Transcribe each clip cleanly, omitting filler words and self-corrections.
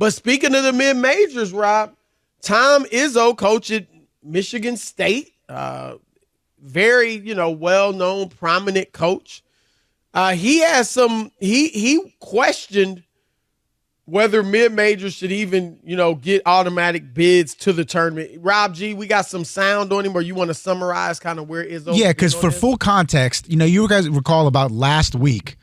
But speaking of the mid-majors, Rob, Tom Izzo, coach at Michigan State, very, well-known, prominent coach. He questioned whether mid-majors should even, get automatic bids to the tournament. Rob G, we got some sound on him, or you want to summarize kind of where Izzo? Yeah, because for full context, you guys recall about last week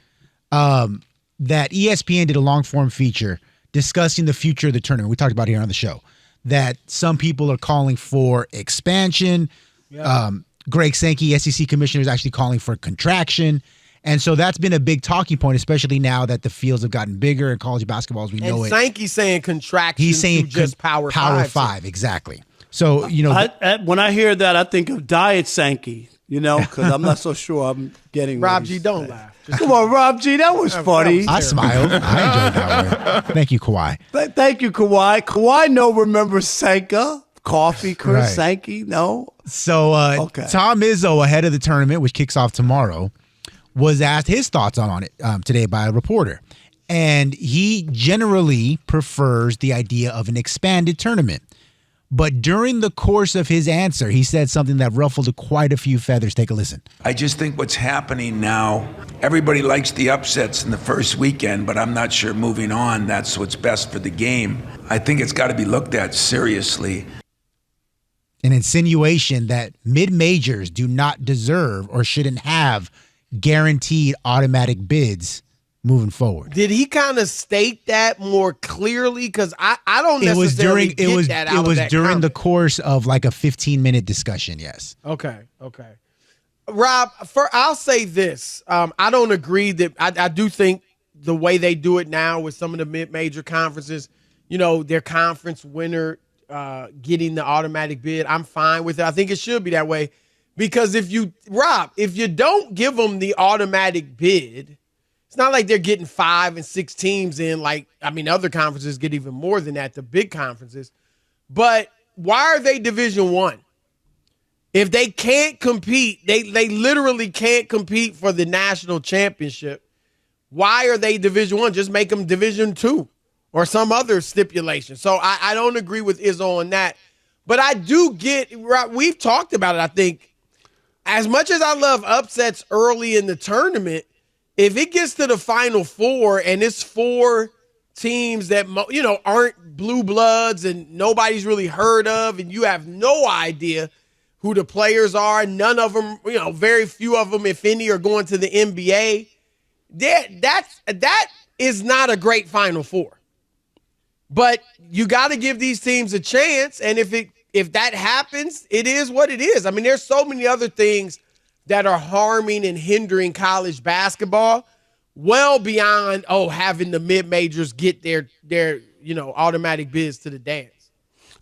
that ESPN did a long-form feature discussing the future of the tournament. We talked about it here on the show, that some people are calling for expansion. Yeah. Greg Sankey, SEC commissioner, is actually calling for contraction. And so that's been a big talking point, especially now that the fields have gotten bigger in college basketball as we know it. And Sankey's saying contraction. He's saying just Power 5, exactly. So, when I hear that, I think of Diet Sankey, because I'm not so sure I'm getting Rob G, don't laugh. Come on, Rob G, that was funny. I smiled. I enjoyed that one. Thank you, Kawhi. Thank you, Kawhi. Kawhi remembers Sanka. Coffee, Chris right. Sankey, no? So okay. Tom Izzo, ahead of the tournament, which kicks off tomorrow, was asked his thoughts on it today by a reporter. And he generally prefers the idea of an expanded tournament. But during the course of his answer, he said something that ruffled quite a few feathers. Take a listen. I just think what's happening now, everybody likes the upsets in the first weekend, but I'm not sure moving on, that's what's best for the game. I think it's got to be looked at seriously. An insinuation that mid-majors do not deserve or shouldn't have guaranteed automatic bids moving forward. Did he kind of state that more clearly? Because I don't necessarily get that out of that. It was during the course of like a 15-minute discussion, yes. Okay. Rob, I'll say this. I don't agree that I do think the way they do it now with some of the mid-major conferences, their conference winner getting the automatic bid, I'm fine with it. I think it should be that way. Because if you don't give them the automatic bid, it's not like they're getting 5 and 6 teams in. Other conferences get even more than that, the big conferences. But why are they Division I? If they can't compete, they literally can't compete for the national championship. Why are they Division I? Just make them Division II or some other stipulation. So I don't agree with Izzo on that. But I do we've talked about it, I think. As much as I love upsets early in the tournament, if it gets to the Final Four and it's 4 teams that, aren't blue bloods and nobody's really heard of, and you have no idea who the players are, none of them, very few of them, if any, are going to the NBA, that is not a great Final Four. But you got to give these teams a chance, and if that happens, it is what it is. There's so many other things that are harming and hindering college basketball well beyond, having the mid-majors get their automatic bids to the dance.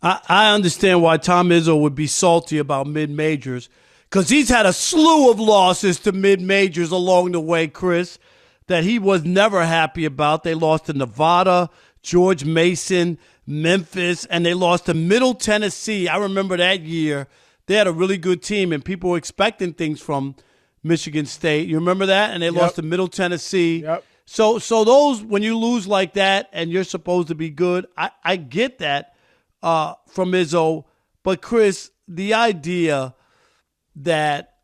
I understand why Tom Izzo would be salty about mid-majors, because he's had a slew of losses to mid-majors along the way, Chris, that he was never happy about. They lost to Nevada, George Mason, Memphis, and they lost to Middle Tennessee. I remember that year. They had a really good team, and people were expecting things from Michigan State. You remember that? And they lost to Middle Tennessee. Yep. So those, when you lose like that and you're supposed to be good, I get that from Izzo. But, Chris, the idea that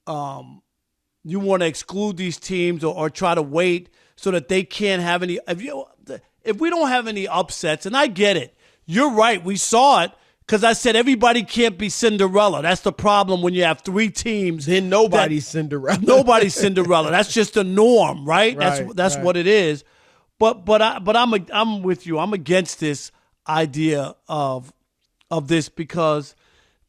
you want to exclude these teams or try to wait so that they can't have any – if we don't have any upsets, and I get it, you're right, we saw it, because I said everybody can't be Cinderella. That's the problem when you have 3 teams. Then nobody's Cinderella. Nobody's Cinderella. That's just the norm, right? That's what it is. But I'm with you. I'm against this idea of this, because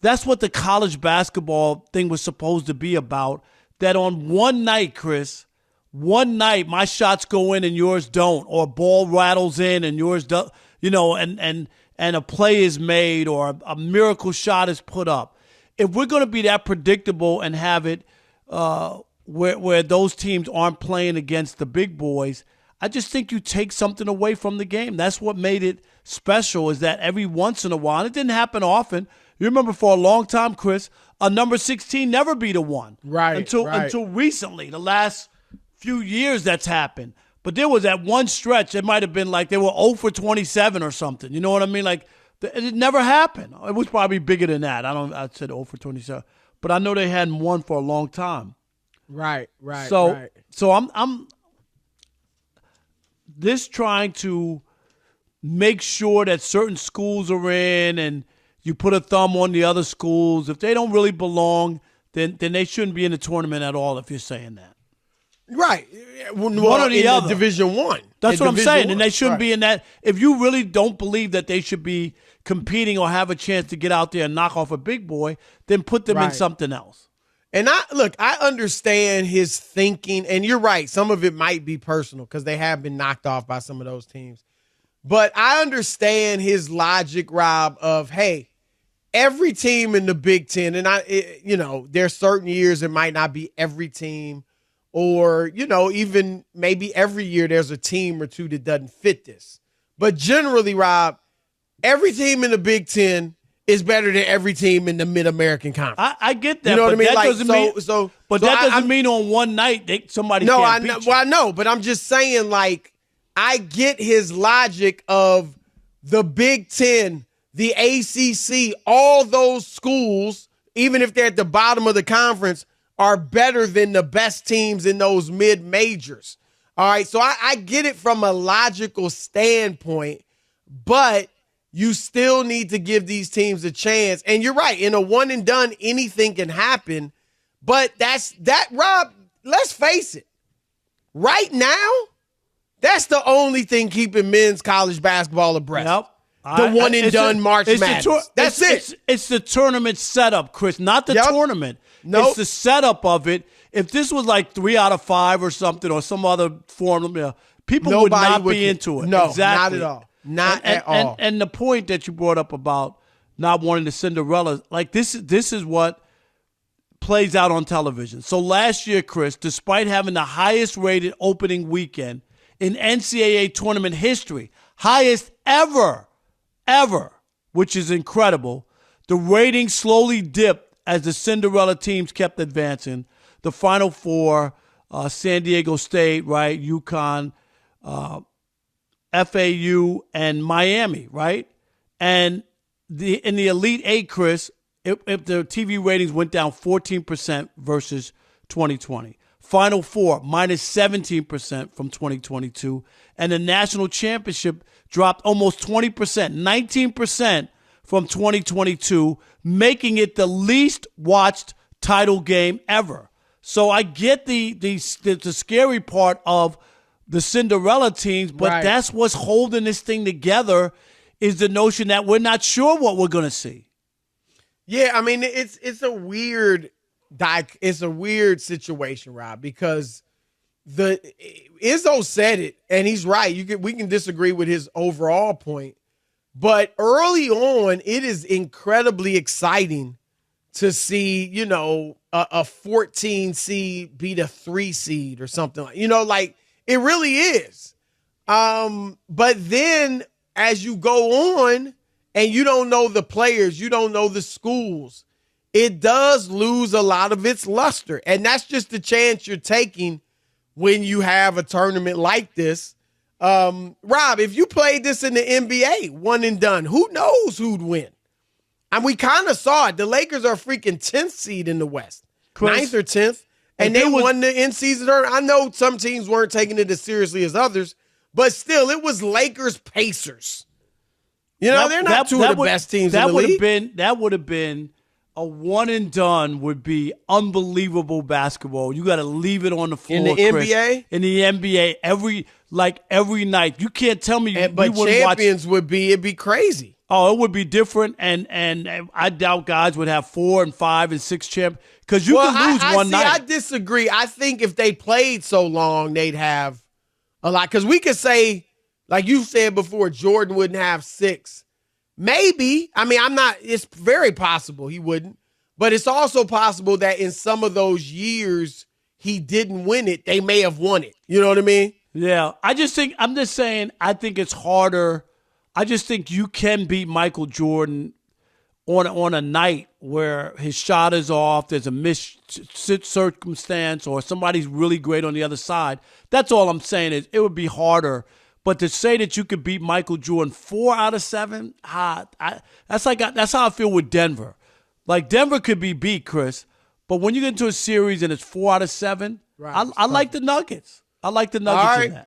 that's what the college basketball thing was supposed to be about. That on one night, Chris, my shots go in and yours don't, or ball rattles in and yours don't, and a play is made or a miracle shot is put up. If we're going to be that predictable and have it where those teams aren't playing against the big boys, I just think you take something away from the game. That's what made it special, is that every once in a while, and it didn't happen often. You remember for a long time, Chris, a number 16 never beat a 1. Right. Until recently, the last few years that's happened. But there was that one stretch, it might have been like they were 0 for 27 or something. You know what I mean? Like, it never happened. It was probably bigger than that. I said 0 for 27. But I know they hadn't won for a long time. Right. So I'm this trying to make sure that certain schools are in and you put a thumb on the other schools. If they don't really belong, then they shouldn't be in the tournament at all, if you're saying that. Right. One or the other. Division One. That's what I'm saying. And they shouldn't right. be in that. If you really don't believe that they should be competing or have a chance to get out there and knock off a big boy, then put them in something else. And I understand his thinking, and you're right. Some of it might be personal because they have been knocked off by some of those teams. But I understand his logic, Rob, of, hey, every team in the Big Ten, and there's certain years it might not be every team, or, even maybe every year there's a team or two that doesn't fit this. But generally, Rob, every team in the Big Ten is better than every team in the Mid-American Conference. I get that. You know what I mean? That doesn't mean on one night somebody can't beat you. Well, I know, but I'm just saying, like, I get his logic of the Big Ten, the ACC, all those schools, even if they're at the bottom of the conference, are better than the best teams in those mid-majors. All right, so I get it from a logical standpoint, but you still need to give these teams a chance. And you're right, in a one and done, anything can happen. But Rob, let's face it. Right now, that's the only thing keeping men's college basketball abreast. Yep. The one and done March Madness. That's it. It's the tournament setup, Chris, not the tournament. Nope. It's the setup of it. If this was like 3 out of 5 or something, or some other form, people would not be into it. No, exactly. not at all. Not at all. And the point that you brought up about not wanting the Cinderella, like this is what plays out on television. So last year, Chris, despite having the highest rated opening weekend in NCAA tournament history, highest ever, which is incredible, the ratings slowly dipped as the Cinderella teams kept advancing. The Final Four, San Diego State, right, UConn, FAU, and Miami, right? And in the Elite Eight, Chris, if the TV ratings went down 14% versus 2020. Final Four, minus 17% from 2022. And the national championship dropped almost 20%, 19% from 2022, making it the least watched title game ever. So I get the scary part of the Cinderella teams, but that's what's holding this thing together is the notion that we're not sure what we're going to see. Yeah, I mean, it's a weird situation, Rob, because Izzo said it, and he's right. We can disagree with his overall point, but early on, it is incredibly exciting to see, a 14 seed beat a 3 seed or something like, it really is. But then as you go on and you don't know the players, you don't know the schools, it does lose a lot of its luster. And that's just the chance you're taking when you have a tournament like this. Rob, if you played this in the NBA, one and done, who knows who'd win? And we kind of saw it. The Lakers are a freaking 10th seed in the West, Chris, 9th or 10th. And they won the in-season tournament. I know some teams weren't taking it as seriously as others, but still, it was Lakers-Pacers. They're not two of the best teams in the league. That would have been a one and done. Would be unbelievable basketball. You got to leave it on the floor, in the Chris. NBA. In the NBA, every night. You can't tell me. But champions it'd be crazy. Oh, it would be different, and I doubt guys would have 4 and 5 and 6 champ because you can lose one night. I disagree. I think if they played so long, they'd have a lot. Because we could say, like you said before, Jordan wouldn't have 6. Maybe. I mean, it's very possible he wouldn't. But it's also possible that in some of those years he didn't win it, they may have won it. You know what I mean? Yeah. I'm just saying, I think it's harder. I just think you can beat Michael Jordan on a night where his shot is off, there's a missed circumstance, or somebody's really great on the other side. That's all I'm saying is it would be harder. But to say that you could beat Michael Jordan 4 out of 7, that's how I feel with Denver. Like Denver could be beat, Chris, but when you get into a series and it's 4 out of 7, right, I like the Nuggets. I like the Nuggets in that.